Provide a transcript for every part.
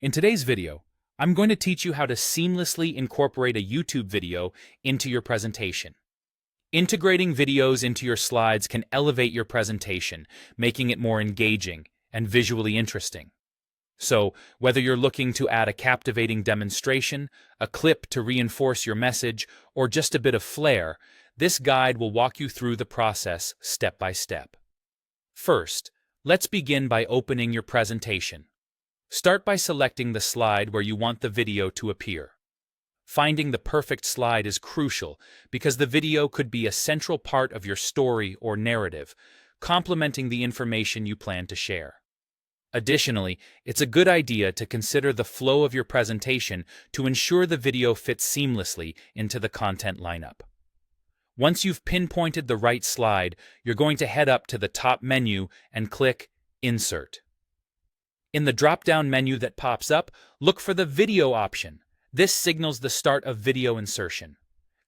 In today's video, I'm going to teach you how to seamlessly incorporate a YouTube video into your presentation. Integrating videos into your slides can elevate your presentation, making it more engaging and visually interesting. So, whether you're looking to add a captivating demonstration, a clip to reinforce your message, or just a bit of flair, this guide will walk you through the process step by step. First, let's begin by opening your presentation. Start by selecting the slide where you want the video to appear. Finding the perfect slide is crucial because the video could be a central part of your story or narrative, complementing the information you plan to share. Additionally, it's a good idea to consider the flow of your presentation to ensure the video fits seamlessly into the content lineup. Once you've pinpointed the right slide, you're going to head up to the top menu and click Insert. In the drop-down menu that pops up, look for the Video option. This signals the start of video insertion.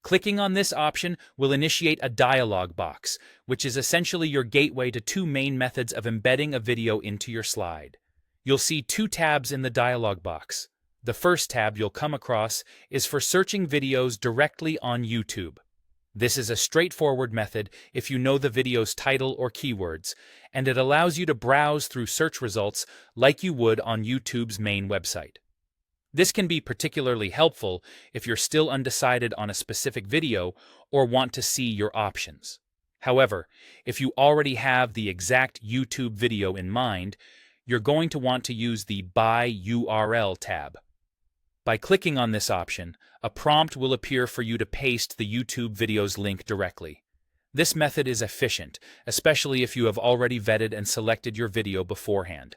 Clicking on this option will initiate a dialog box, which is essentially your gateway to two main methods of embedding a video into your slide. You'll see two tabs in the dialog box. The first tab you'll come across is for searching videos directly on YouTube. This is a straightforward method if you know the video's title or keywords, and it allows you to browse through search results like you would on YouTube's main website. This can be particularly helpful if you're still undecided on a specific video or want to see your options. However, if you already have the exact YouTube video in mind, you're going to want to use the By URL tab. By clicking on this option, a prompt will appear for you to paste the YouTube video's link directly. This method is efficient, especially if you have already vetted and selected your video beforehand.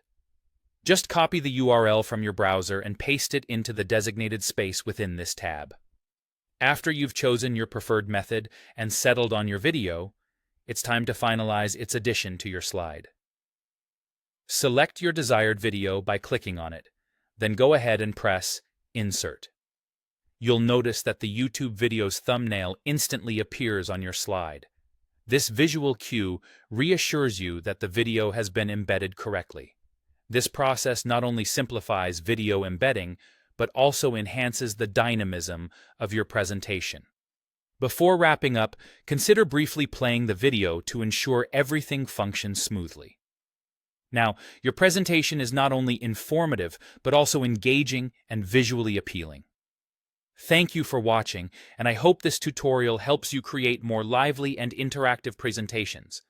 Just copy the URL from your browser and paste it into the designated space within this tab. After you've chosen your preferred method and settled on your video, it's time to finalize its addition to your slide. Select your desired video by clicking on it, then go ahead and press Insert. You'll notice that the YouTube video's thumbnail instantly appears on your slide. This visual cue reassures you that the video has been embedded correctly. This process not only simplifies video embedding, but also enhances the dynamism of your presentation. Before wrapping up, consider briefly playing the video to ensure everything functions smoothly. Now, your presentation is not only informative, but also engaging and visually appealing. Thank you for watching, and I hope this tutorial helps you create more lively and interactive presentations.